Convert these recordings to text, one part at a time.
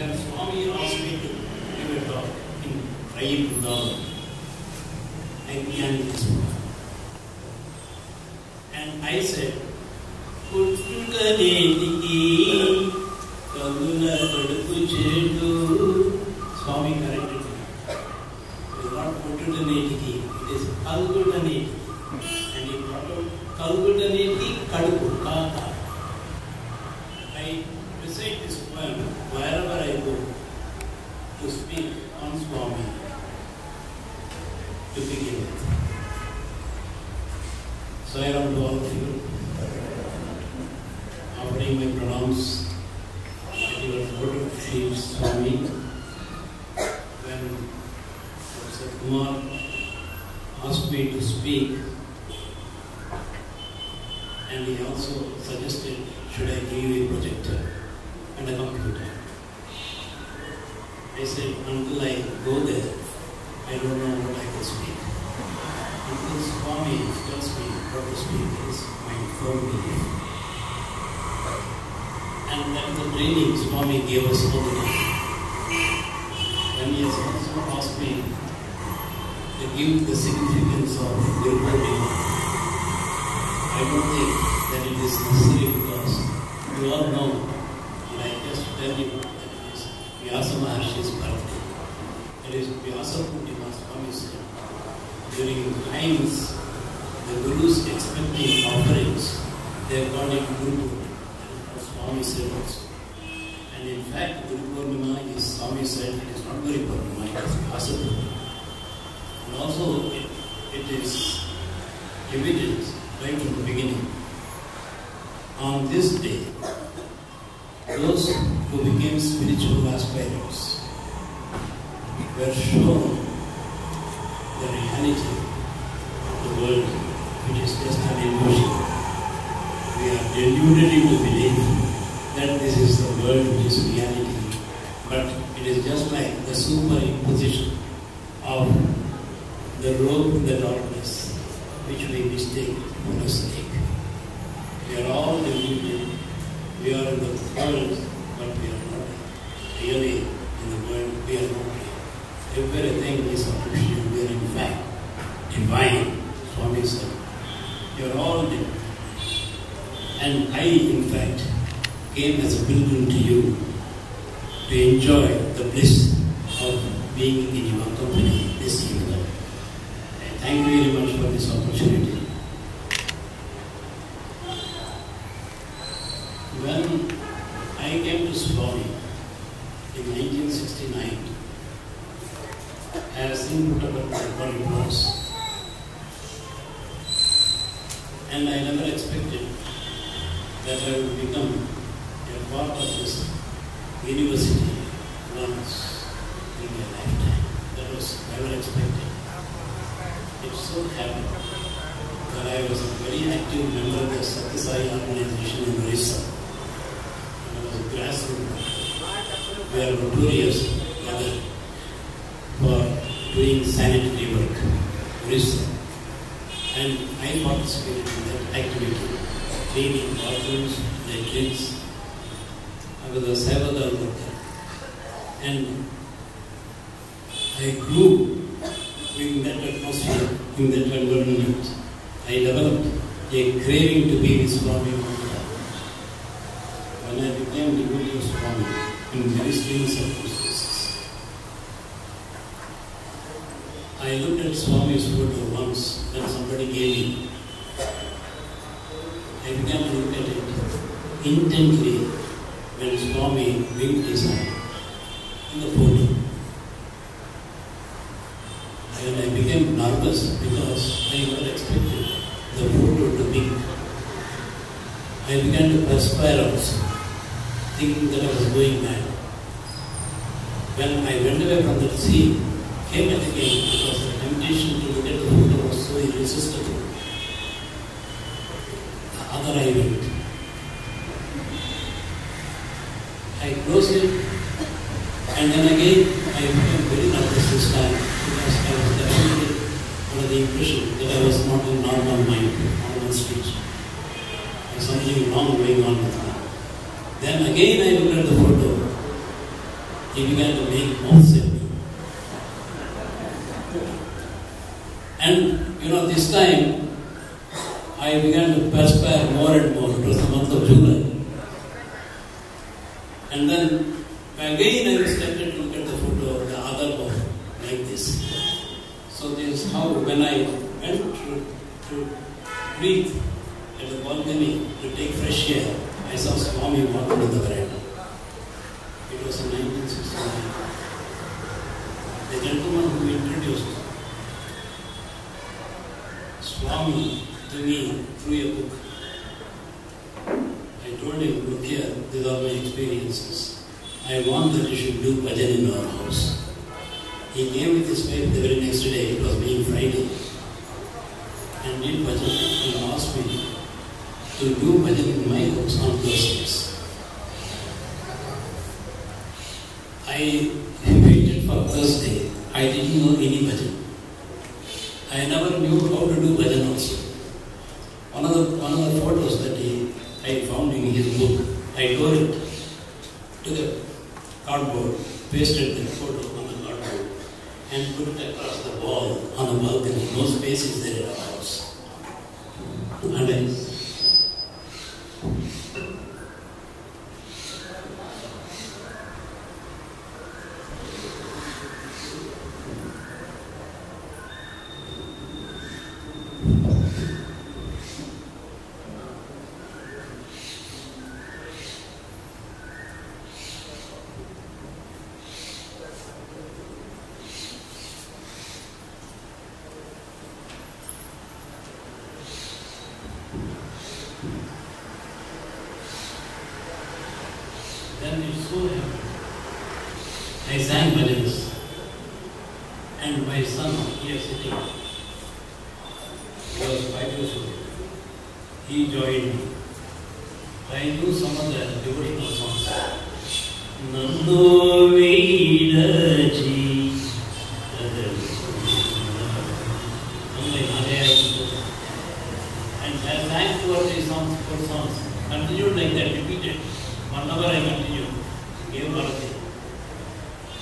When Swami asked me to give a talk in Bangalore, and I said, Swami corrected me. It is not Puttudanetiki, it is Kalgudanetiki. And he brought out Kalgudanetiki Kaduku, Kata. I recite this poem wherever I go to speak on Swami to begin with. So I am to all of you, offering my pronouns at your foot of feet, Swami. When Professor Kumar asked me to speak, and he also suggested, should I give you a projector and a computer? I said, until I go there, I don't know what I can speak. Until Swami tells me what to speak is my firm belief. And that is the training Swami gave us all the time. And he has also asked me to give the significance of Guru Purnima. I don't think that it is necessary because you all know, and I just tell you that it is Vyasa Maharshi's birthday. It is Vyasa Purnima, Swami said. During times, the Gurus expecting offerings, they are called it Guru Purnima. As Swami said also. And in fact, Guru Purnima is, Swami said, it is not Guru Purnima, it is Vyasa Purnima. And also, it is evident right from the beginning. On this day, those who became spiritual aspirants were shown the reality of the world, which is just an illusion. We are deluded to believe that this is the world which is reality, but it is just like the superimposition of the robe in the darkness, which we mistake for a snake. We are all deluded. We are in the world, but we are not really in the world. We are not real. Everything is artificial. We are in fact divine. Swami said, you are all divine. And I, in fact, came as a pilgrim to you to enjoy the bliss of being in your company this evening. Thank you very much for this opportunity. When I came to Swami in 1969, as Indiranagar what it was, and I never expected that I would become a part of this university once in my lifetime. That was never expected. It so happened that I was a very active member of the SAI organization in Orissa. And I was a grassroots. We are notorious for doing sanitary work, Orissa. And I participated in that activity, cleaning bathrooms, latrines. I was a Sevadar worker. And I grew in that atmosphere, in that environment. I developed a craving to be with Swami. When I became devotee of Swami in very strange circumstances, I looked at Swami's photo once when somebody gave me. I began to look at it intently when Swami winked his eye in the photo. And I became nervous because I never expected the photo to wink. I began to perspire also, thinking that I was going mad. When I went away from that scene, came back again because the temptation to look at the photo was so irresistible. The other eye went. I closed it, and then again I became very nervous this time because I was definitely under the impression that I was not in normal mind, normal speech. There was something wrong going on with me. Then again I looked at the photo. He began to make mouths at me. And this time I began to perspire more and more. It was the month of July. And then again I was tempted to look at the photo of the other one, like this. So this is how when I went to breathe at the balcony to take fresh air, I saw Swami walk into the veranda. It was in 1969. The gentleman who introduced Swami to me through a book. I told him, look here, these are my experiences. I want that you should do bhajan in our house. He came with his wife the very next day, it was being Friday, and did bhajan and asked me to do bhajan in my house on Thursdays. I waited for Thursday. I didn't know any bhajan. I never knew how to do bhajan also. One of the photos that I found in his book, I tore it to the cardboard, pasted the photo on the cardboard, and put it across the wall on the balcony. No space is there in our house. And then it so happened. I sang bhajans, and my son here sitting, he was 5 years old. He joined me. I knew some of the devotional songs. Nando Vedaji. And I sang 2 or 3 songs, 4 songs. Continued like that, repeated. 1 hour I continued. Gave Bharati.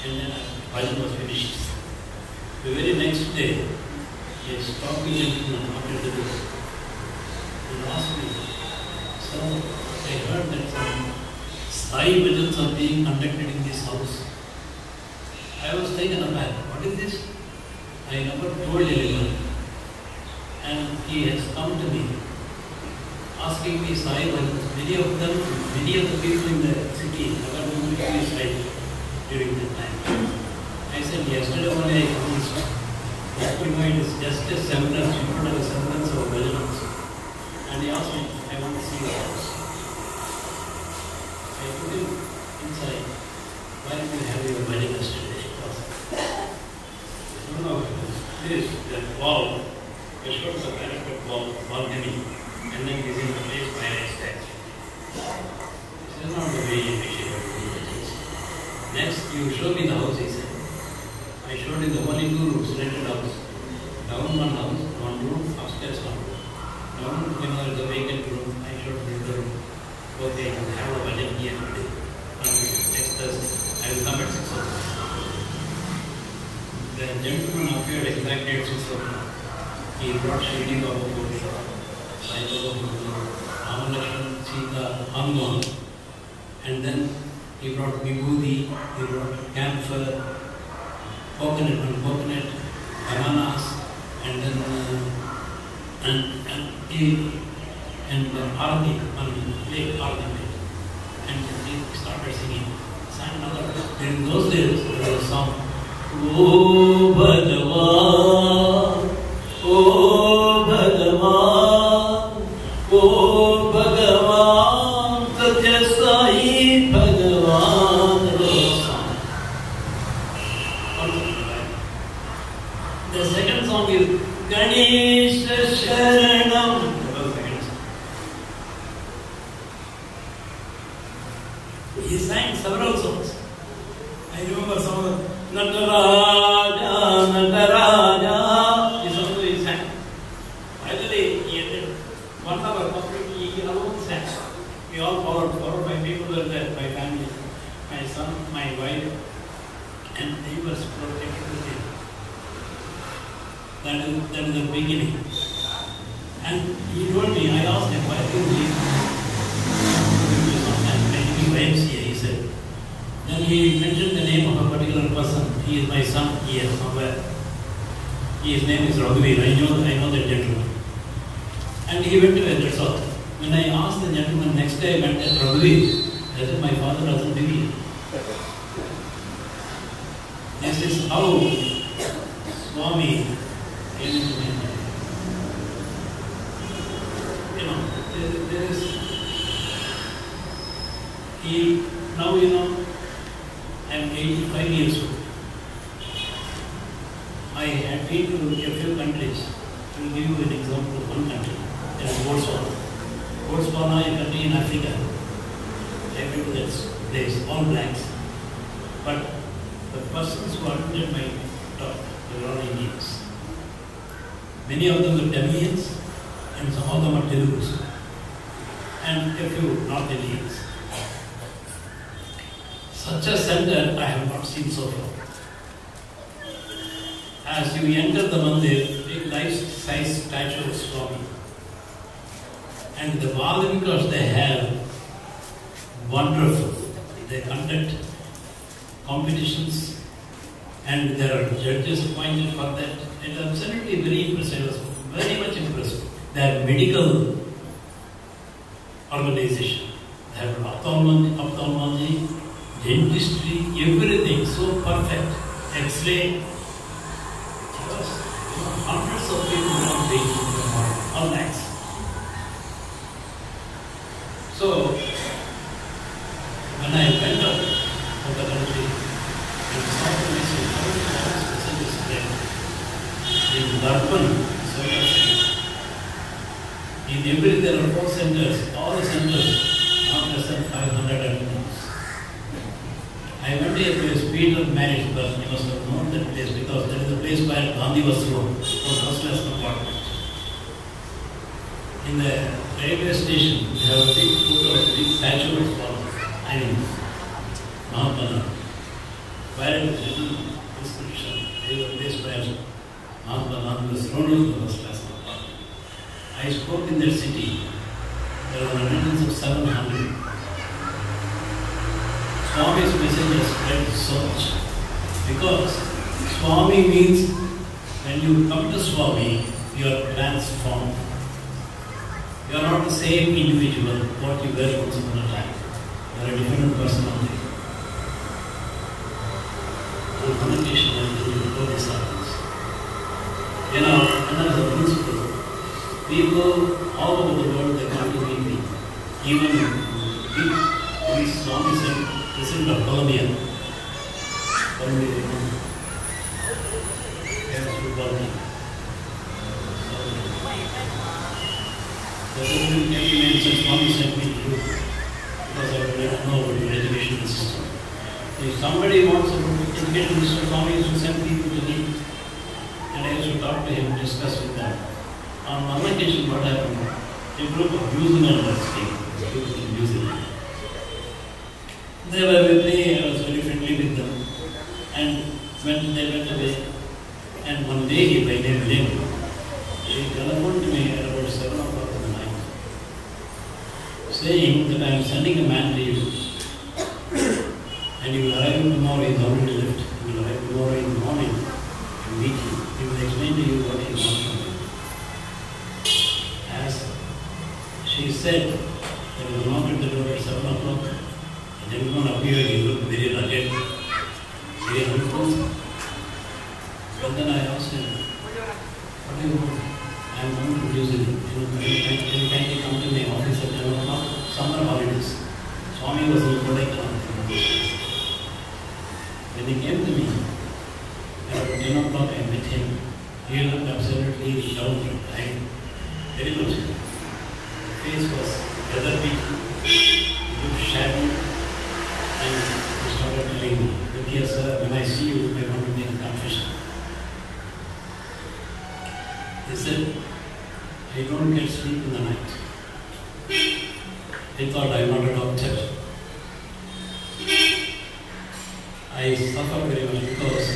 And then bhajan was finished. The very next day, he stopped me after the door and asked me, "So, I heard that some Sai bhajans are being conducted in this house." I was taken aback. What is this? I never told anyone. And he has come to me, asking me Sai bhajans. Many of the people in the city never knew to be Sai during that time. I said, yesterday only I commenced. It is just a semblance, you don't have a semblance of bhajan also. And he asked me, I want to see the house. I put him inside. Why did you have your bhajan yesterday? No, this wall, it shows the parapet wall, balcony, and then this is the place where I stand. This is not the way you should do it. Next, you show me the house, he said. I showed him the only 2 rooms, rented house. Down 1 house, 1 room, upstairs 1 room. Down, the vacant room, I showed him the room. Okay, I can have a bhajan here today. Next Thursday, I will come at 6 o'clock. The gentleman appeared exactly at 6 o'clock. He brought Shirdi Baba photo, Sai Baba photo, Ramalakshman, Sita, Hanuman, and then he brought Vibhuti, he brought camphor, coconut, bananas, and then Arati, play Arati, and he started singing. Sang another. In those days, there was a song. Oh Bhagavan, oh Bhagavan, oh Bhagavan, Satya Sai Bhagavan. The second song is Ganesha Sharanam. He sang several songs. I remember some of them. Nataraja, Nataraja. This also he sang. Finally, he ended 1 hour completely. He alone sang. We all followed. 4 or 5 people were there. My family, my son, my wife, and neighbors were everything. That is the beginning. And he told me, I asked him, why did you YMCA, he said. Then he mentioned the name of a particular person. He is my son here somewhere. His name is Raghuveer. I know that gentleman. And he went away, that's all. When I asked the gentleman next day, I went to Raghuveer. I said, my father doesn't live here. This is how Swami came into my life. There is now I am 85 years old. I had been to a few countries. I will give you an example of one country. That is Botswana. Botswana is a country in Africa. I went to that place, all blacks. But the persons who attended my talk were all Indians. Many of them were Tamilians and some of them are Telugus. And a few North Indians. Such a center I have not seen so far. As you enter the mandir, big life-size statue of Swami. And the Vadavikas they have, wonderful. They conduct competitions and there are judges appointed for that. It is absolutely very impressive. I was very much impressed. They have medical organization. They have ophthalmology, dentistry, everything so perfect. X-ray. Hundreds of people are waiting for the morning, all nights. So, when I went out of the country, I saw myself how special spread. In Darpan, in every there are 4 centers, all the centers not less than 500 attendants. I went to a place, Peter married, but you must have known that place because that is the place where Gandhi was thrown from first class compartment. In the railway station, they have a big photo, a big statue of Swami. I mean, Mahatma, where it is written description, there is a place where Mahatma was thrown from the first class compartment. I spoke in that city, there was an attendance of 700. Swami's message has spread so much. Because Swami means when you come to Swami, you are transformed. You are not the same individual what you were once upon a time. You are a different personality. The communication and before this happens. Another principle. People all over the world they come to meet me. Even Swami said, President of Colombia. The President came to me and said, Swami sent me to you because I would like to know about your education system. If somebody wants to education system, Swami used to send people to me and I used to talk to him, discuss with them. On one occasion, what happened? A group of New Zealanders came. New Zealand. They were with me, I was very friendly with them. And when they went away, and one day by name Lim, he telephoned to me at about 7 o'clock in the night, saying that I am sending a man to you. And he will arrive tomorrow, he is already left. He will arrive tomorrow in the morning to meet you. He will to you what you want from me. As she said, there was a knock at the door at 7 o'clock. A gentleman appeared, he looked very rugged, very uncouth. But then I asked him, what do you want? I am going to New Zealand. Can you kindly come to my office at 10 o'clock? Summer holidays. Swami was in Kodaikanal. When he came to me, at 10 o'clock I met him. He looked absolutely downtrodden, very much. His face was weather-beaten, he looked shabby, and he started telling me, "Dear sir, when I see you, I want to make a confession." He said, "I don't get sleep in the night." I thought, I'm not a doctor. I suffer very much because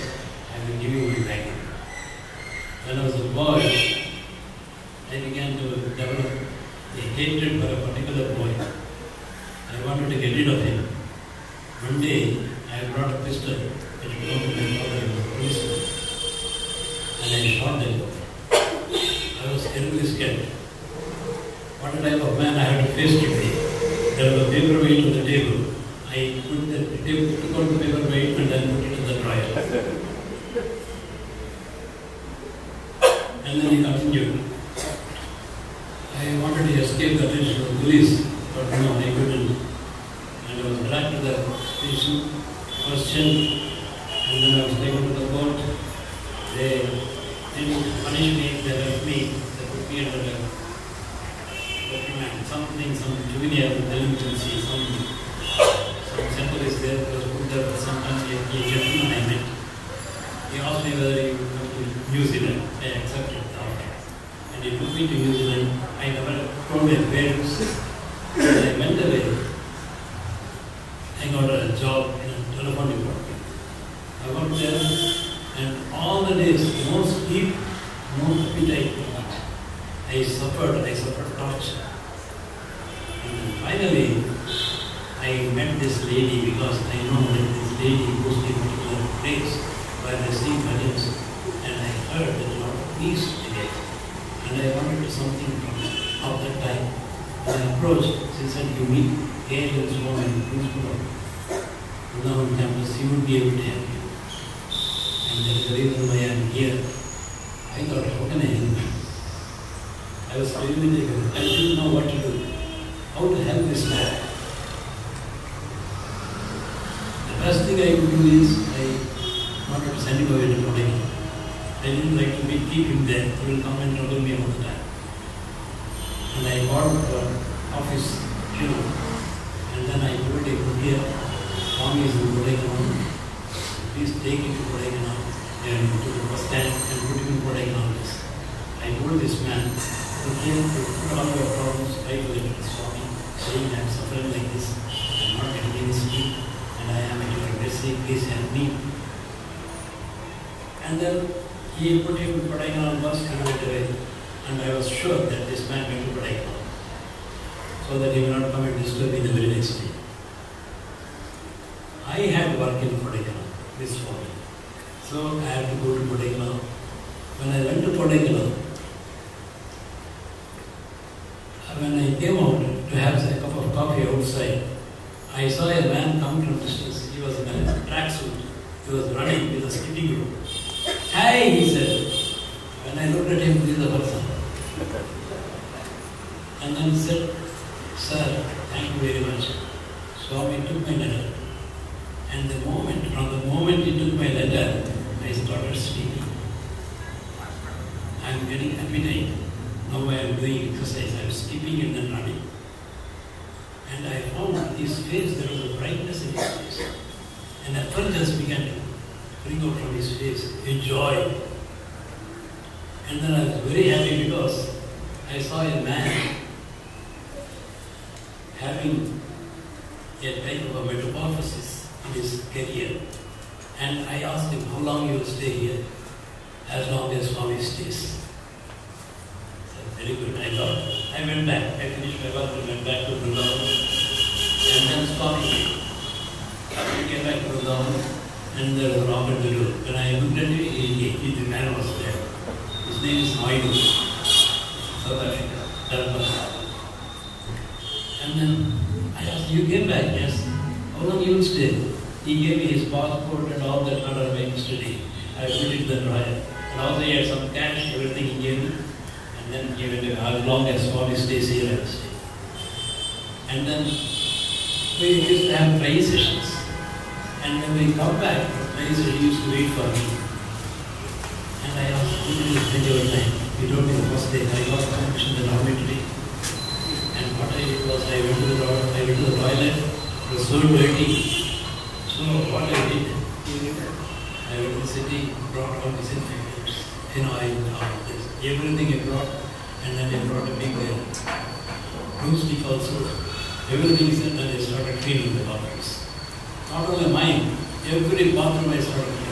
I will give you my background. When I was a boy, I began to develop a hatred for a particular boy. I wanted to get rid of him. One day, I brought a pistol which belonged to my father, he was a policeman, and I shot him. I was terribly scared. What type of man I had to face today? There was a paperweight on the table. I took out the paperweight and then put it in the dryer. And then he continued. I wanted to escape the attention of the police, but no, I couldn't. And I was dragged to the station, questioned, and then I was taken to the court. They didn't punish me, they left me, they put me under the something, some juvenile delinquency, some center is there, was put there for some time, a gentleman I met. He asked me whether he would come to New Zealand. I accepted the offer. And he took me to New Zealand. I never told my parents. When I went away, I got a job in a telephone department. I worked there, and all the days, no sleep, no appetite to eat. I suffered torture. And finally, I met this lady because I know that this lady goes to a particular place where they sing bhajans, and I heard that a lot of peace in it. And I wanted something from that time. And I approached, she said, "You meet KLN Swami, principal of Bangalore campus, he would be able to help you." And that is the reason why I am here. I thought, how can I help you? I was really taken. I didn't know what to do, how to help this man. The best thing I could do is I wanted to send him away to Kodaikanal. I didn't like to keep him there. He will come and trouble me all the time. And I called the office, and then I told him, "Here, Swami is in Kodaikanal. Please take him to Kodaikanal and to the bus stand and put him in Kodaikanal." I told this man, "Look here, to put all your problems right away to Swami, saying I am suffering like this, I am not getting any sleep, and I am at your mercy, please help me." And then he put him in Kodaikanal bus and went away. And I was sure that this man went to Kodaikanal, so that he will not come and disturb me the very next day. I had work in Kodaikanal, this Swami. So I had to go to Kodaikanal. When I went to Kodaikanal, when I came out to have a cup of coffee outside, I saw a man come from distance. He was in a tracksuit. He was running with a skipping rope. "Hey," he said. When I looked at him, this is the person. And then he said, "Sir, thank you very much." Swami took my letter. And from the moment he took my letter, I started sleeping. I am getting appetite. Now I am doing exercise. I am skipping and then running. And I found his face, there was a brightness in his face. And effulgence began to bring out from his face, a joy. And then I was very happy because I saw a man having a type of a metamorphosis in his career. And I asked him, "How long you will stay here?" "As long as Swami stays." I said, "Very good." I thought. I went back. I finished my work and went back to Bangalore. And then Swami came. I came back to Bangalore, and there was a knock at the door. When I looked at him, the man was there. His name is Naidu, South Africa, Durban. And then I asked, you came back? Yes. How long you will stay? He gave me his passport and all that under my custody. I put it in the drawer. And also he had some cash, everything he gave me. And then he went, as long as Swami stays here, I will stay. And then we used to have prayer sessions. And when we come back, the prayer session used to wait for me. And I asked, how did you spend your time? You told me the first day, I got permission in the dormitory. And what I did was, I went to the toilet, it was so dirty. So what I did, I went to the city, brought all the disinfectants, everything I brought, and then I brought a big broom stick also. Everything is done, and I started cleaning the bathrooms. Not only mine, every bathroom I started cleaning.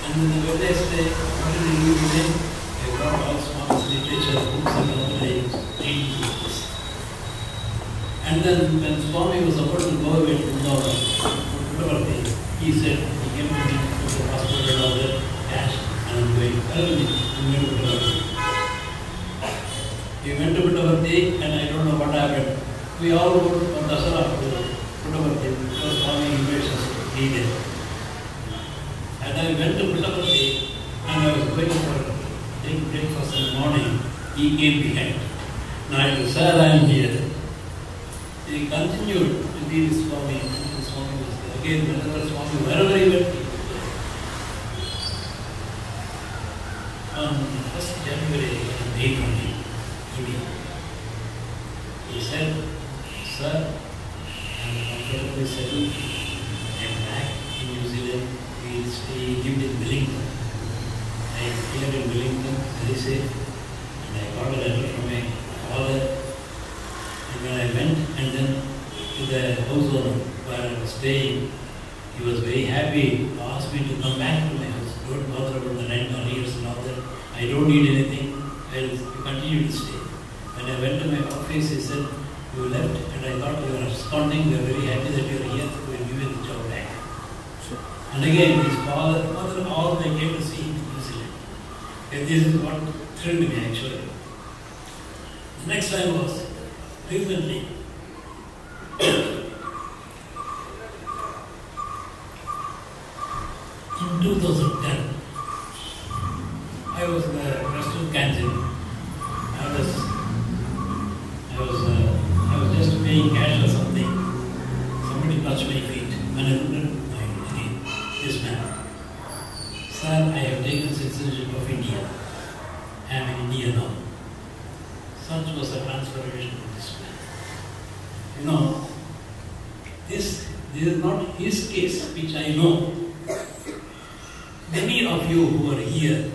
And then the very next day, what did I do today? I brought all Swami's literature, books, and all that I cleaned books. And then when Swami was about to go away to whatever day, he said, he came to me with the passport and all that cash, and I'm going, we went to Puttaparthi, and I don't know what happened. We all go on Dasara to Puttaparthi because Swami invites us to be there. And I went to Puttaparthi, and I was going for taking breakfast in the morning. He came behind. Now I said, sir, I am here. He continued to be with Swami, and Swami was there. Again, whenever Swami, wherever he went, he was there. On 1st January 2020, he said, sir, I am comfortably settled. I am back in New Zealand. He lived in Wellington. I stayed in Wellington, very safe. And I got a letter from my father. And when I went and then to the house owner where I was staying, he was very happy. He asked me to come back to my house. Don't bother about the rent or years and all that. I don't need anything. I will continue to stay. When I went to my office, he said, you left, and I thought you were responding. We are very happy that you are here. We will give you the job back. Sure. And again, his father, mother, all they came to see him in New Zealand. And this is what thrilled me actually. The next time was recently. In 2010, I was in the restaurant canteen. I was just paying cash or something. Somebody touched my feet. When I looked at this man, sir, I have taken citizenship of India. I am in India now. Such was the transformation of this man. You know, this is not his case, which I know. Many of you who are here,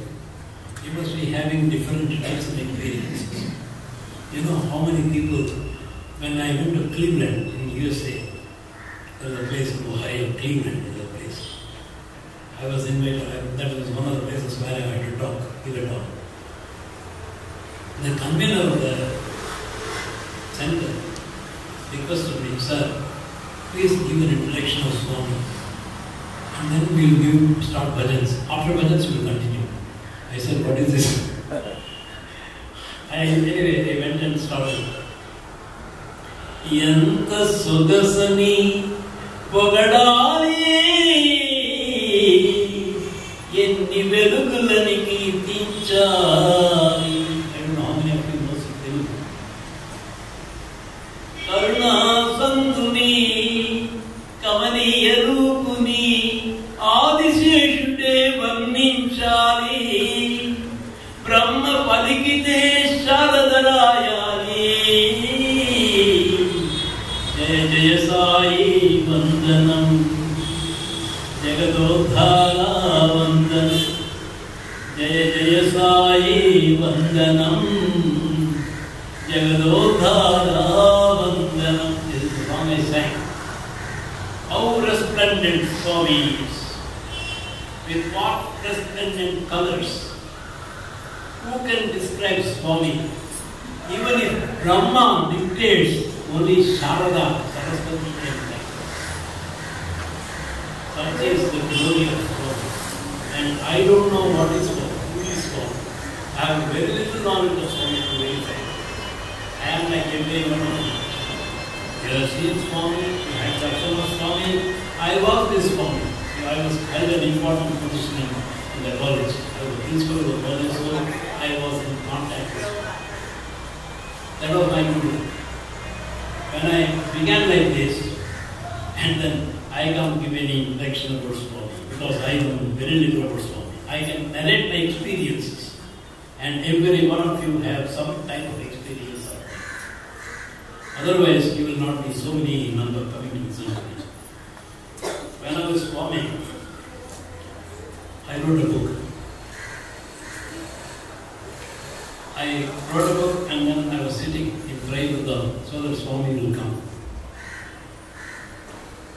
you must be having different types of experiences. You know how many people, when I went to Cleveland in USA, there was a place in Ohio, Cleveland is a place. I was invited, that was one of the places where I had to talk, give a talk. The convener of the center requested me, sir, please give an introduction of Swami. And then we will start bhajans. After bhajans, we will continue. I said, what is this? Anyway, I went and started. Yanta Sugasani Pogadali Yenni Velugulani Kirtinchari. I don't know how many of you know Telugu. Karuna Sandhuni Kamaniya Rupuni Adisheshude Varninchari Brahma Padikite Sharadarayali Jaya Jaya Sai Vandanam Jagadodhara Vandanam Jaya Jaya Sai Vandanam Jagadodhara Vandanam. This is the song I sang. How resplendent Swami is. With what resplendent colors. Who can describe Swami? Even if Brahma dictates, only Sharada, Saraswati can write. Such is the glory of Swami. And I don't know what is Swami. Who is have very little knowledge of Swami to verify. I am like every one of you. You have seen Swami, you had darshan of Swami. I was this Swami. I was held an important position in the college. I was the principal of the college, so I was in contact with Swami. That was my guru. When I began like this, and then I can't give any lecture about Swami, because I know very little about Swami. I can narrate my experiences, and every one of you have some type of experience. Otherwise, you will not be so many in number coming to listen to me. When I was Swami, I wrote a book. I wrote a book, and then I was sitting in Trayuddha so that Swami will come.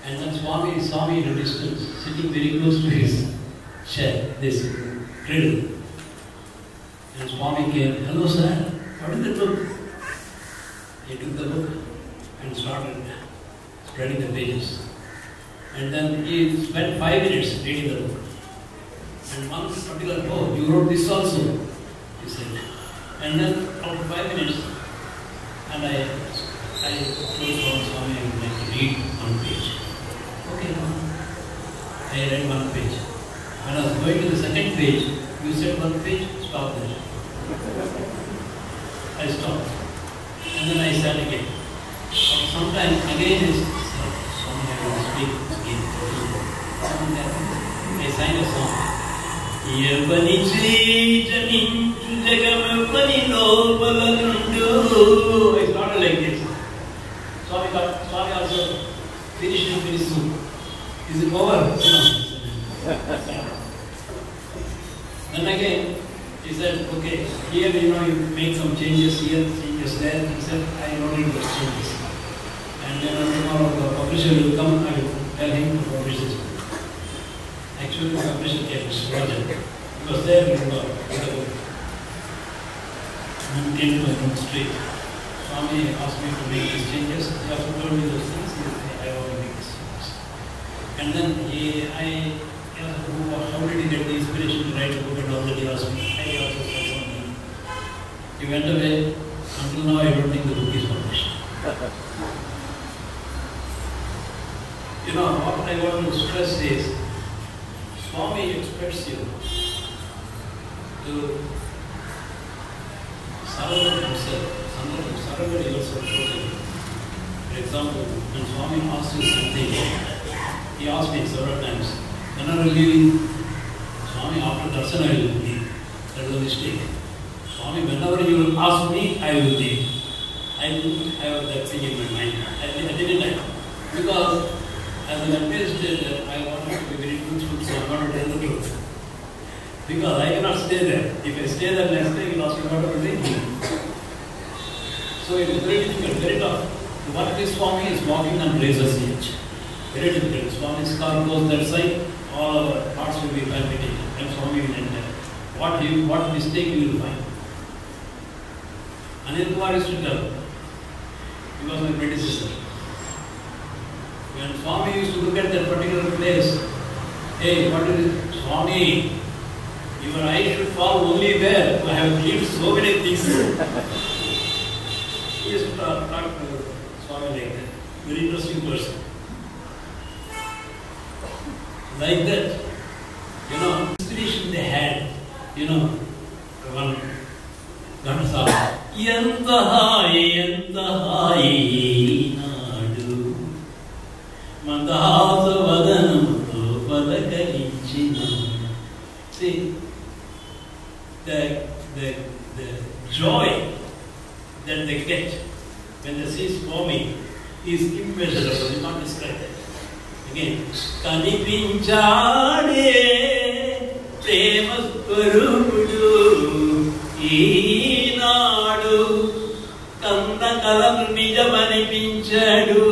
And then Swami saw me in a distance, sitting very close to his chair, this cradle. And Swami came, "Hello sir, what is the book?" He took the book and started spreading the pages. And then he spent 5 minutes reading the book. And one particular, "Oh, you wrote this also," he said. And then after 5 minutes, and I told Swami I would like to read one page. Okay, no. I read one page. When I was going to the second page, you said one page, stop there. I stopped. And then I sat again. After some time, again Swami, I will speak again. I sang a song. Yevani Janintu Jagamapani Lopalandu. I started like this. Swami also finished it very soon. Is it over? No. Then again, he said, "Okay, here you make some changes here, changes there." He said, "I don't need those changes." And then tomorrow the publisher will come, I will tell him to publish this book. Actually, the publisher came, Mr. Rajan. He was there with the book. And came to my room straight. Swami asked me to make these changes. He also told me those things. I want to make these changes. And then he asked, "How did he get the inspiration to write a book?" And all that he asked me. I also said something. He went away. Until now, I don't think the book is published. What I want to stress is, Swami expects you to surrender himself, surrender yourself totally. For example, when Swami asks you something, he asked me several times, "When are you leaving?" "Swami, after darshan I will leave." That was a mistake. "Swami, whenever you will ask me, I will leave." I didn't have that thing in my mind. I didn't like it. Because as an administrator, I wanted to be very truthful, so I wanted to tell the truth. Because I cannot stay there. If I stay there next day, he will ask me what I will drink. So it is very difficult, very tough. To work with Swami is walking on razor's edge. Very difficult. Swami's car goes that side, all our parts will be palpitating, and Swami will enter. What mistake you will find? Anil Kumar used to tell, he was my predecessor. When Swami used to look at that particular place, "Hey, what is it? Swami, your eyes should fall only there. I have cleaned so many things." He used to talk to Swami like that. Very interesting person. Like that, inspiration they had, one Gansa. Yantahai nadu mandasa vadanamto padakalichina. See, the joy that they get when they see Swami is immeasurable. You can't describe that. Again, Kanipinchade Prema Swarupudu Eenadu Kanda Kalam Nijamanipinchadu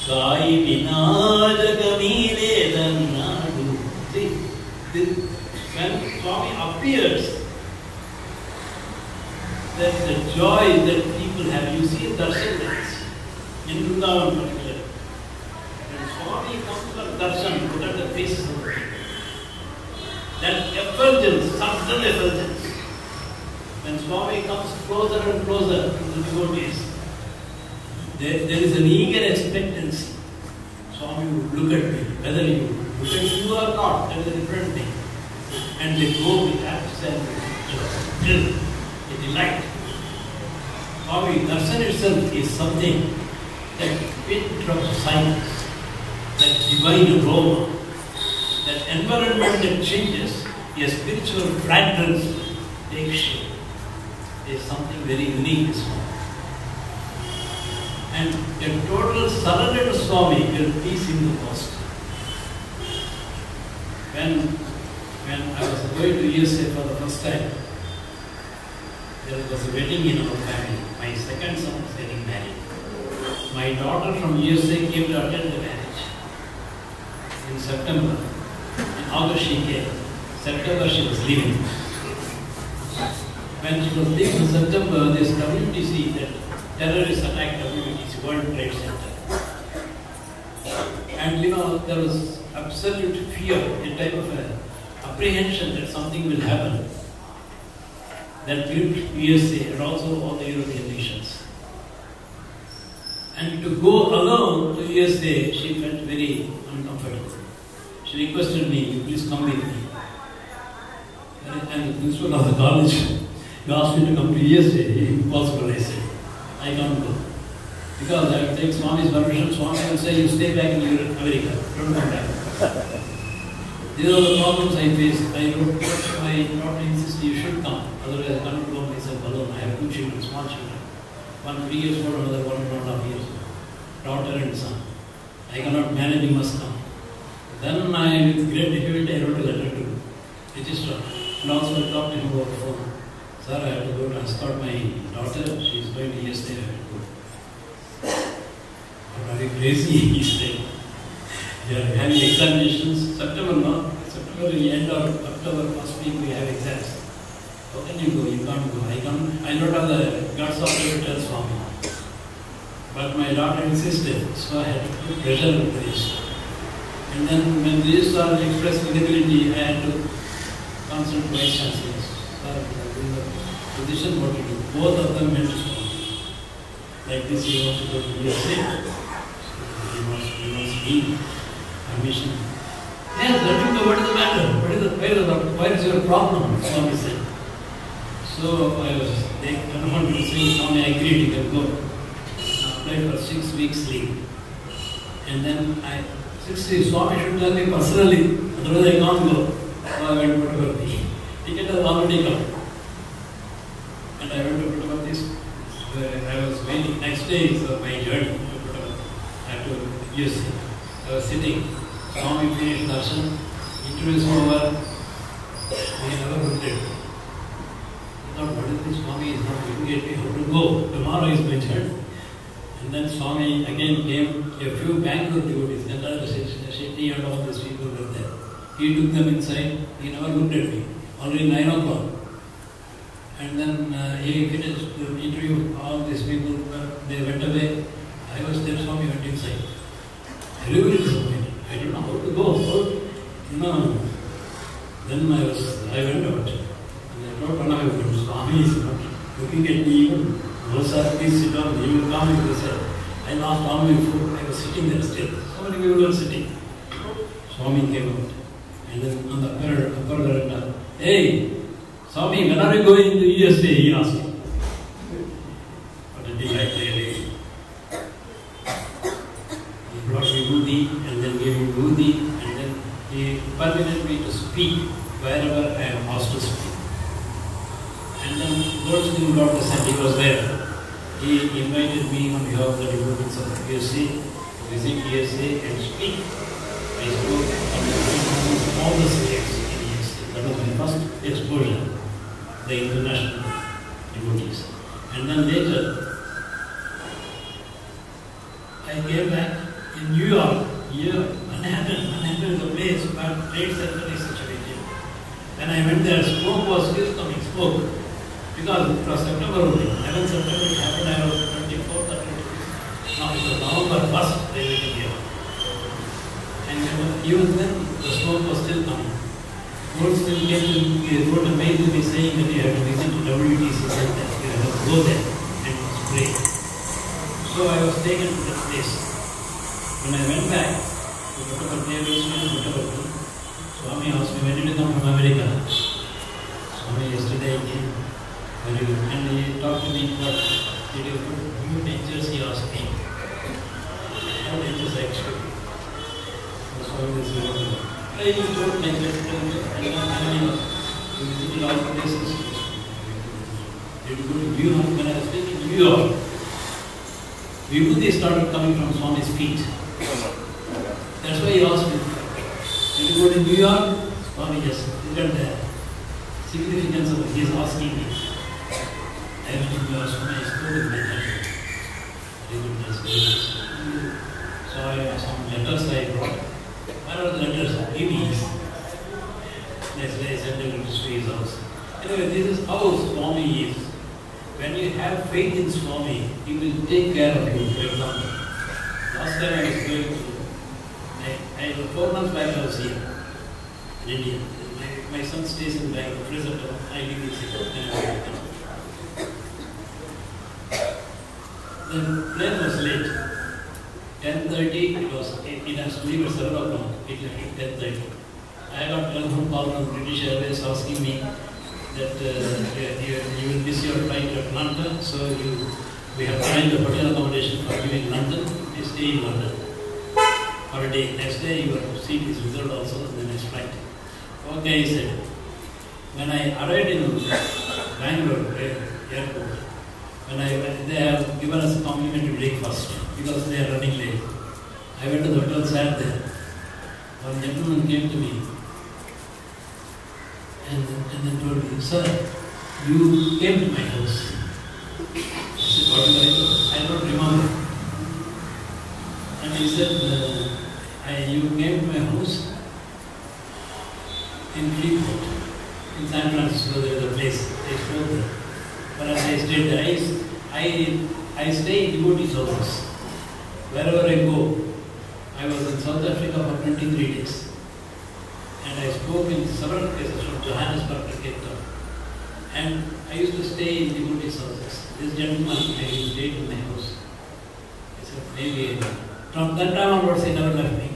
Sai Vinajagamile Dannadu. See, when Swami appears, that's the joy that people have. You see darshan dance in Vrindavan particularly. When Swami comes for darshan, look at the faces of the people. That effulgence, sudden effulgence, Swami comes closer and closer to the devotees, there is an eager expectancy. Swami would look at me, whether you look at you or not, that is a different thing. And they go with absent thrill, a delight. Swami darshan itself is something, that bit of silence, that divine aroma, that environment that changes, a spiritual fragrance takes shape. There is something very unique in Swami. And a total surrender to Swami will peace in the cost. When I was going to USA for the first time, there was a wedding in our family. My second son was getting married. My daughter from USA came to attend the marriage in September. In August she came. September she was leaving. When she was leaving in September, this WTC, that terrorist attack WTC, World Trade Center. And there was absolute fear, a type of apprehension that something will happen. That gripped USA and also all the European nations. And to go alone to USA, she felt very uncomfortable. She requested me, please come with me. And the principal of the college, he asked me to come to USA. Impossible, I said. I can't go. Because I will take Swami's permission. Swami will say, you stay back in America. Don't come back. These are the problems I faced. I wrote to my daughter, insisted you should come. Otherwise I can't go myself alone. I have two children, small children. One 3 years old, another 1.5 years old. Daughter and son. I cannot manage, you must come. Then I, with great difficulty, I wrote a letter to registrar. And also I talked to him over the phone. Sir, I have to go transport my daughter. She is going to USA. I have to go. But are you crazy? He said. We are having examinations. September, no? September, the end of October, first week, we have exams. How can you go? You can't go. I can't. I don't have the guts of to tell Swami. But my daughter insisted, so I had to put pressure on the registrar. And then when the registrar expressed inability, I had to consult vice chancellors. Sir, in the position, what to do? Both of them went to Swami. Like this, he wants to go to USA. He wants me permission. Yes, let him go. What is the matter? Where is your problem? Swami said. So they confirmed to say, Swami agreed, he can go. Applied for 6 weeks leave. And then 6 weeks, Swami should tell me personally, otherwise I can't go. So I went to Puttaparthi. Ticket has already come. And I went to Puttaparthi. I was waiting. Next day is my journey to Puttaparthi. I had to use it. I was sitting. Swami finished darshan. Interviews over. We never looked at it. I thought, what is this? Swami is not looking at me. How to go? Tomorrow is my turn. And then Swami again came. A few Bangalore devotees, Gandhara Shetty and all these people were there. He took them inside. He never looked at me. Already 9 o'clock. And then he finished the interview. All these people, they went away. I was there. Swami went inside. I really disappointed. I don't know how to go. No. Then I went out. And I told one of my friends, Swami is not looking at me even. No sir, please sit down. He will come and he said, I lost all my food. I was sitting there still. So many people were sitting. Swami came out. And then on the upper veranda, hey, Swami, when are you going to USA? He asked me. What a delight, really. He brought me Buddhi and then gave me Buddhi and then he permitted me to speak wherever I am asked to speak. And then Lord Sri Lord Descent, he was there. He invited me on behalf of the devotees of USA to visit USA and speak. I spoke on all the states in USA. That was my first exposure, the international devotees. And then later, I came back in New York. Manhattan is a place, but Trade Center is situated. When I went there, smoke was still coming, smoke. Because it was September only. 11 September it happened, I was 24th or 25th. Now it was November 1st, they were here. And even then, the smoke was still coming. spokesman came to me, he wrote a mail to me saying that you have to visit the WTC center, you have to go there and pray. So I was taken to that place. When I went back to Puttaparthi, Swami asked me, when did you come from America? Swami, yesterday I came. Very good. And he talked to me about, did you put new dentures? He asked me. How dentures actually? So I was very good. I just told my and I visited all the places. Did you go to New York? When I was speaking in New York, Vibhuti started coming from Swami's feet. That's why he asked me, did you go to New York? Swami just didn't the significance of it. He is asking me. I went to New York, Swami, I spoke with my country. So I have some letters I brought. What are the letters? Babies. Next day I sent them to his house. Anyway, this is how Swami is. When you have faith in Swami, he will take care of you. For example, last time I was going to, 4 months back I was here in India. My son stays in Bangalore. Present, I live in Singapore. The plane was late. 10:30, it has to leave at 7 o'clock. It left at 10:30. I got a telephone call from British Airways asking me that you will miss your flight to Atlanta, so we have planned the hotel accommodation for you in London. You stay in London for a day. Next day your seat is reserved also in the next flight. Okay, he said. When I arrived in Bangalore airport, they have given us a complimentary breakfast because they are running late. I went to the hotel, sat there. One gentleman came to me and then told me, sir, you came to my house. I said, what did I do? I don't remember. And he said, you came to my house in Freeport, in San Francisco. There is a place, I spoke there. But as I stayed there, I stay in devotees' houses. Wherever I go, I was in South Africa for 23 days. And I spoke in several places from Johannesburg to Cape Town. And I used to stay in devotees' houses. This gentleman, he stayed in my house. I said, maybe. From that time onwards, he never left me.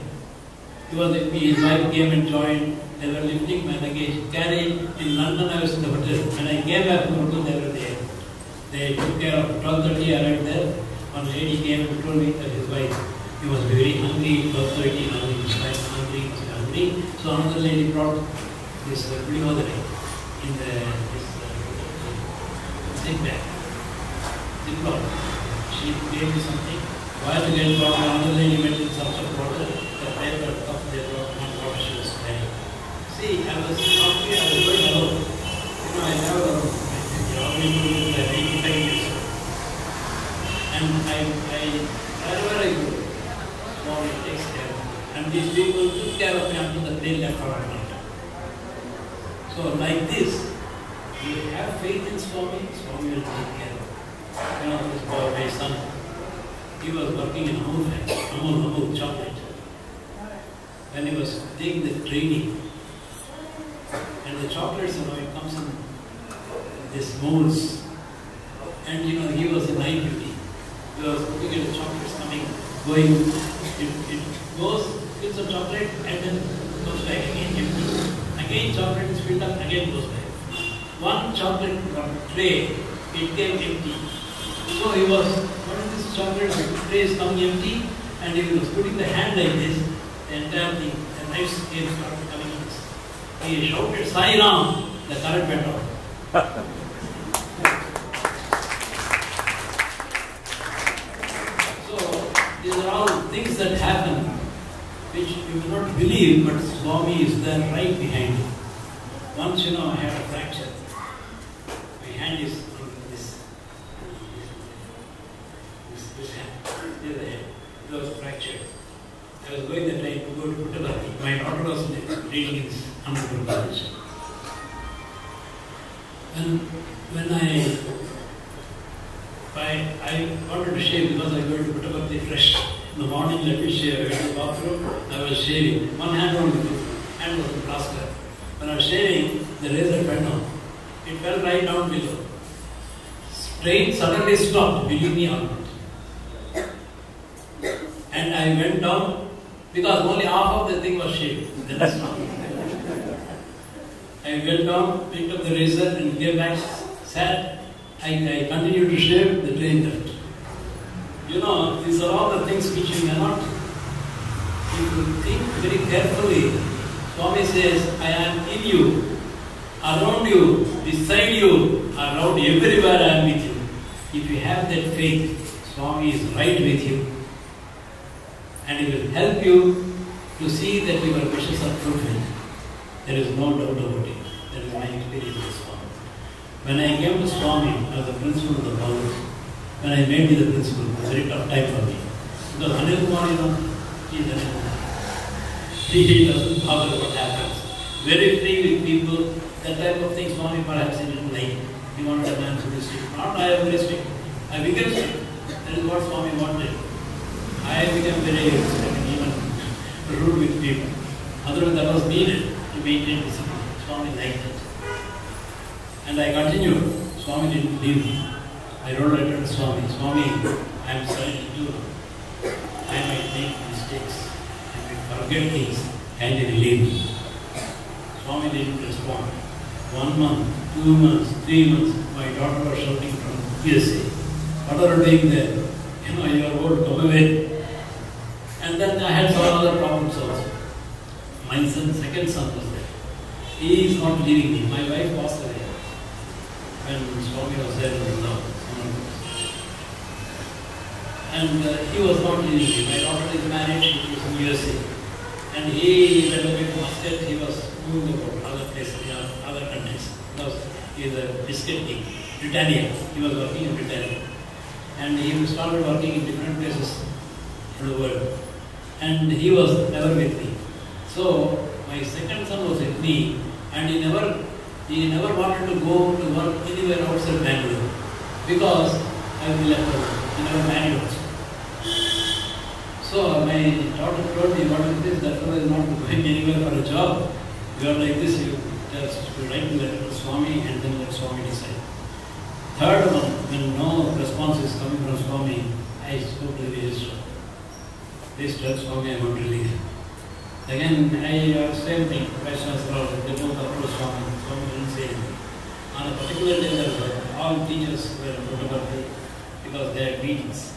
He was with me, his wife came and joined. They were lifting my luggage, carrying. In London, I was in the hotel. When I came back to the hotel, they were there. They took care of 12:30, I arrived there. One lady came and told me that his wife, he was very hungry, 12:30, hungry, his wife hungry, he was hungry. So another lady brought this pulihodare in this zip bag. Ziploc. She gave me something. While again brought another lady went in search of water. The paper cup they brought one water she was carrying. See, I was going alone. I never already the 85 years. And wherever I go, Swami takes care of me. And these people took care of me until the day left for Atlanta. So like this, you have faith in Swami, Swami will take care of you. This boy, my son, he was working in Amul chocolate. When he was doing the training, and the chocolates, it comes in this molds. And he was in night duty. He was looking at the chocolates going, it goes, fills the chocolate and then goes back again empty. Again chocolate is filled up, again goes back. One chocolate tray, it came empty. So he was, what is this chocolate tray is coming empty, and he was putting the hand like this, the entire thing, the knives came started coming in this. He shouted, Sai Ram, the current went off. These are all things that happen which you will not believe, but Swami is there right behind you. Once I had a fracture. My hand is in this hand. It was fractured. I was going that time to go to Puttaparthi. My daughter was reading in Bangalore college. And when I wanted to shave because I went to Puttaparthi fresh. In the morning, let me shave. I went to the bathroom, I was shaving. One hand only, hand was in plaster. When I was shaving, the razor fell down. It fell right down below. Train suddenly stopped, believe me or not. And I went down because only half of the thing was shaved. The rest not. I went down, picked up the razor and came back, sat. I continued to shave, the train left. You know, these are all the things which you cannot. If you think very carefully, Swami says, I am in you, around you, beside you, around everywhere I am with you. If you have that faith, Swami is right with you. And he will help you to see that your wishes are fulfilled. There is no doubt about it. That is my experience with Swami. When I came to Swami as the principal of the college, when I made me the principal, it was a very tough time for me. Because Anil Kumar, he doesn't bother what happens. Very free with people, that type of thing Swami perhaps he didn't like. He wanted a man to be strict. Not I am very strict. I became strict. That is what Swami wanted. I became very even rude with people. Otherwise that was needed to maintain discipline. Swami liked it. And I continued. Swami didn't leave me. I wrote a letter to Swami. Swami, I am sorry to do. I might make mistakes. I might forget things. Can you relieve me? Swami didn't respond. 1 month, 2 months, 3 months, my daughter was shouting from USA. What are you doing there? You are old, come away. And then I had some other problems also. My second son was there. He is not leaving me. My wife passed away when Swami was there in the love. And he was not leaving me. My daughter is married, she was in USA. And he went away to Muscat, he was moving about other places, other countries. Because he is a biscuit king, Britannia. He was working in Britannia. And he started working in different places in the world. And he was never with me. So my second son was with me, and he never wanted to go to work anywhere outside Bangalore because I will be left alone. He never married also. So my daughter told me, what is this? That fellow is not going anywhere for a job. You are like this, you just write the letter to Swami and then let Swami decide. Third one, when no response is coming from Swami, I spoke to the registrar. Please tell Swami I want to leave. Again, same thing, Vice Chancellor, they both approached Swami. Swami didn't say anything. On a particular day, all teachers were in photography because they had meetings,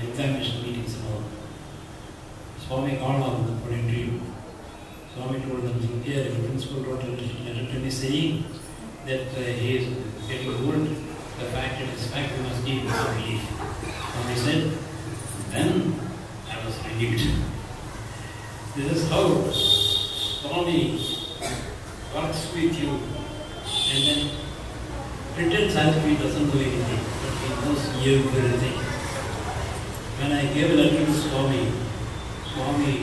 examination meetings and all. Swami called on them for interview. Swami told them, here, the principal wrote a letter to me saying that he is getting old. The fact it is fact, we must give some relief. Swami said, then I was relieved. This is how Swami works with you and then pretends as if he doesn't do anything, but he knows everything. When I gave a letter to Swami, Swami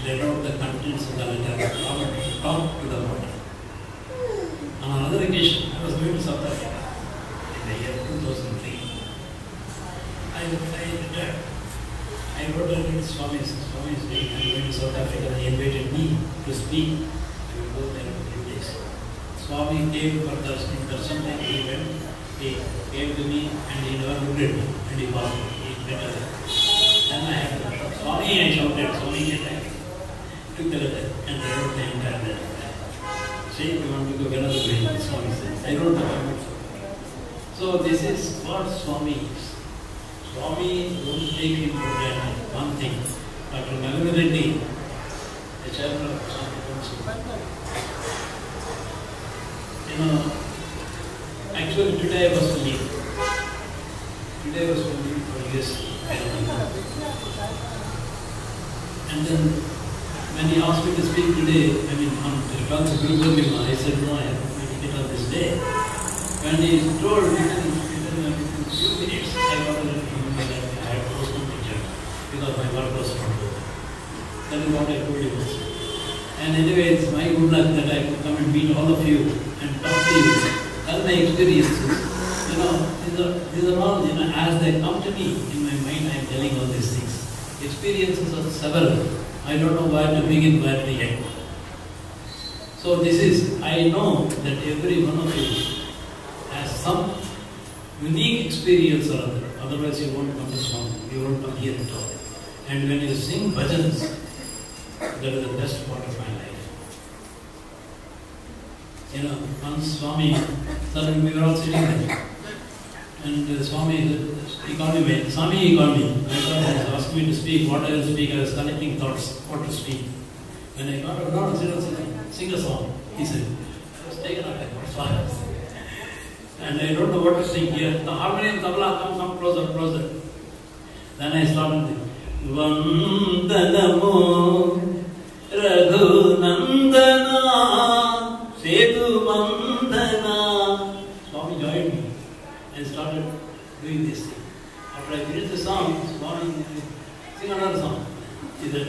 read out the contents of the letter from top to the bottom. On another occasion, I was going to South Africa in the year 2003. I wrote a letter to Swami. Swami is saying, I am going to South Africa. He invited me to speak. I will go there for 2 days. Swami came for darshan and he went. He came to me and he never looked at me and he passed me. He better. Then I had to shout, Swami, I shouted, Swami came back. Took the letter and I wrote the entire letter. Say, we want to go another way, Swami says. I wrote the comments. So this is what Swami is. Swami don't take him for granted. One thing. Dr. Navina Reddy, the chairman of Swami Council. Actually today I was to leave. Today I was to leave for US. And then when he asked me to speak today, on return to Guru Purnima, I said, no, I have to make it on this day. When he told within few minutes, I got a letter from him that I had to post my picture because my work was not over. That is what I told you. And anyway, it's my good luck that I could come and meet all of you and talk to you. That's my experiences. These are all, as they come to me in my mind, I am telling all these things. Experiences are several. I don't know where to begin, where to end. So this is, I know that every one of you has some unique experience or other. Otherwise you won't come to Swami, you won't come here at all. And when you sing bhajans, that is the best part of my life. You know, once Swami, suddenly we were all sitting there. And Swami, he called me, Swami, he called me. I thought he was asking me to speak, what I will speak, I was collecting thoughts, what to speak. When I got up, no, sing a song. He said, I was taken up like Swami. And I don't know what to sing here. The harmonium, tabla, come closer, closer. Then I started Vandanamo Raghunandana Setu Vandana. Swami joined me and started doing this thing. After I finished the song, Swami sing another song. He said,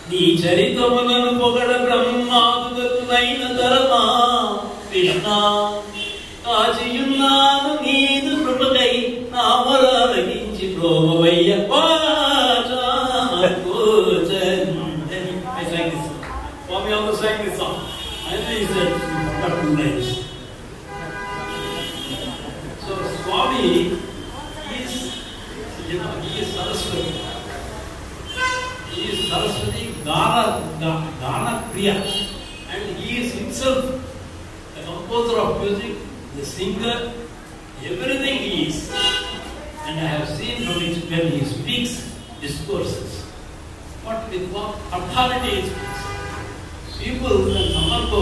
Ni Charitamaganu Pogada Brahma Naina Dharma Krishna Kachiyunnanu Needu Krupakai Namara Raginchi Promavaya Vacha Kochan. I sang this song. Swami also sang this song. And then he said, you forgot 2 lines. So Swami is, he is Saraswati. He is Saraswati Gana Kriya. And he is himself the composer of music, the singer, everything he is. And I have seen from it when he speaks discourses. With what authority he speaks. People, when Samarko,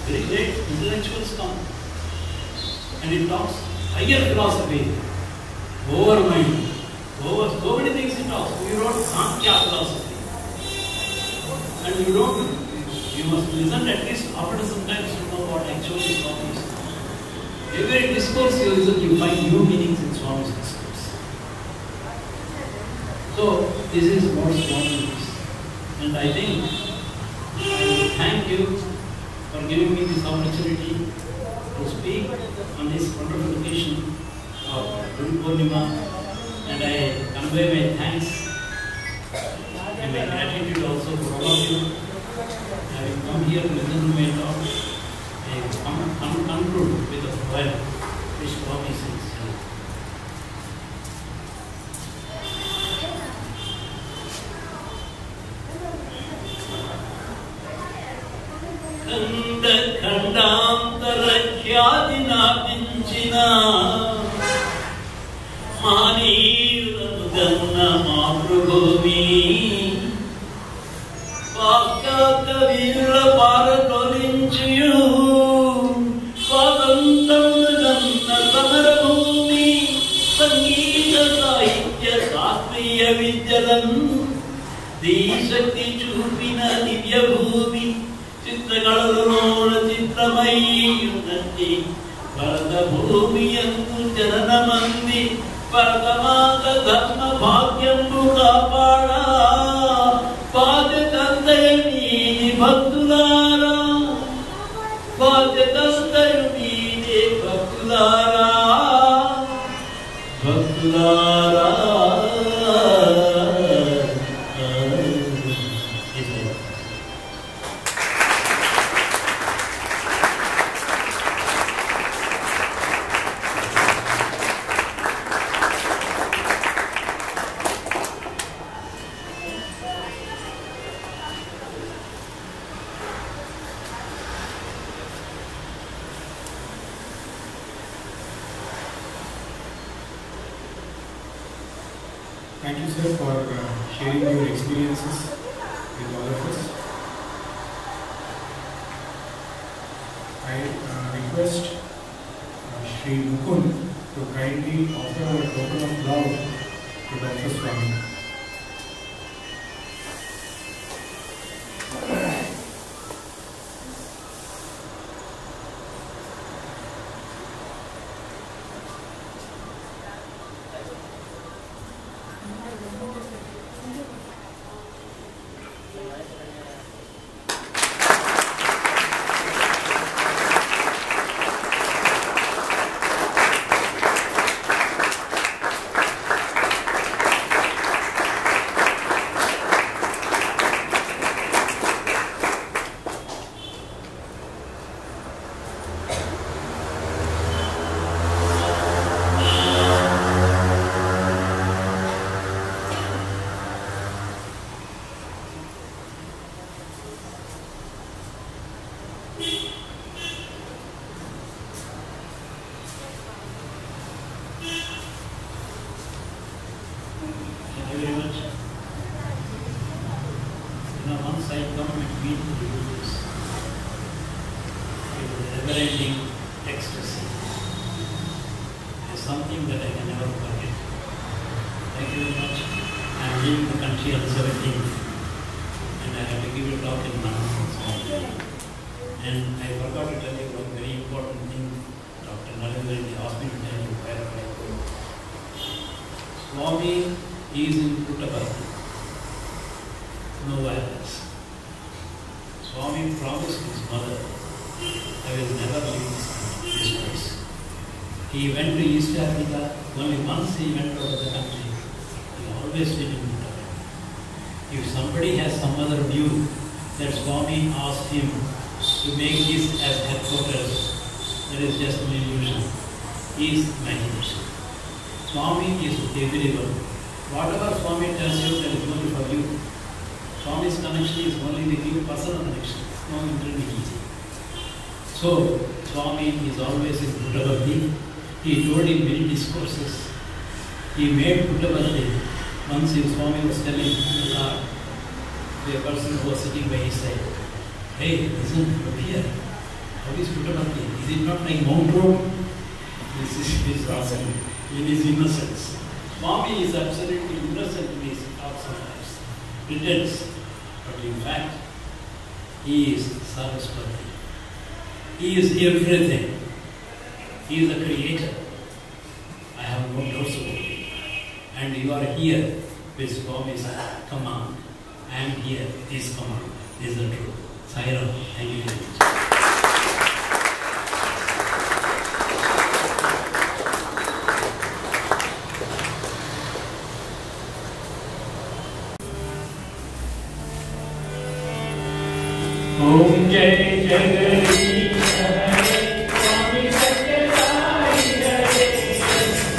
very great intellectuals come. And he talks higher philosophy, over mind, over so many things he talks. We wrote Sankhya philosophy. And you must listen at least after some time to know what actually Swami is. Every discourse you listen, you find new meanings in Swami's discourse. So, this is what Swami is. And I think I will thank you for giving me this opportunity to speak on this wonderful occasion of Guru Purnima. And I convey my thanks and my gratitude also for all of you. Having come here to listen to my talk, I conclude with a poem which Swami sings. Khandantara khyadina pinchina Maniranuganna Matrubhumi Vakyaka Vira Paratolinchiyu Swatantam Janna Samarabhumi Sangeeta Sahitya Sastriya Vidyalam Deshakti Chupina Divya Bhumi Chitrakalalola Chitramayi Yunati Bharata Bhumi Yantu Jananamandi Bharatamata Dhamma Bhagyambu Kapada Bhajatantayamini Bhaktulara Bhajatantayamini Bhaktulara Bhaktulara. Thank you, sir, for sharing your experiences with all of us. I request Shri Mukund to kindly offer a token of love to Dr. Swami. once I come and meet the devotees, it was never-ending ecstasy. It's something that I can never forget. Thank you very much. I am leaving the country on the 17th, and I have to give a talk in Bangalore. And I forgot to tell you one very important thing. Dr. Narendra asked me to tell you where I go. Swami is in Puttaparthi. No violence. Swami promised his mother, I will never leave this place. He went to East Africa. Only once he went out of the country. He always lived in Puttaparthi. If somebody has some other view that Swami asked him to make this as headquarters, that is just an illusion. He is imagination. Swami is everyone. Whatever Swami tells you, that is only for you. Swami's connection is only with you, personal connection, no intermediary. So, Swami is always in Puttaparthi. He told in many discourses. He made Puttaparthi. Once Swami was telling the car to a person who was sitting by his side, hey, listen, look here. How is Puttaparthi? Is it not like Mount Road? This is his awesome. In his innocence. Swami is absolutely innocent in his thoughts and lives. Pretends. But in fact, he is Saraswati. He is everything. He is the creator. I have no doubts about it. And you are here with Swami's command. I am here, his command. This is the truth. Sai Ram. Thank you very much. Om Jai Jagadish Hare Swami Satya Sai Hare Satya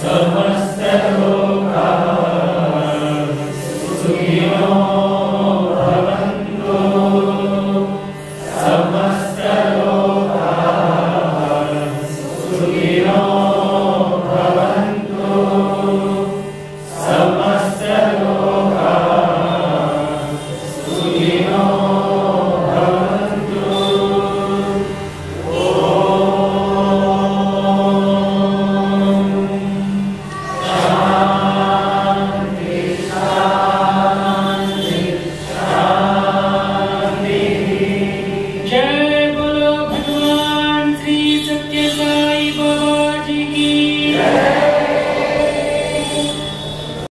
Samasta loka sukhi Jai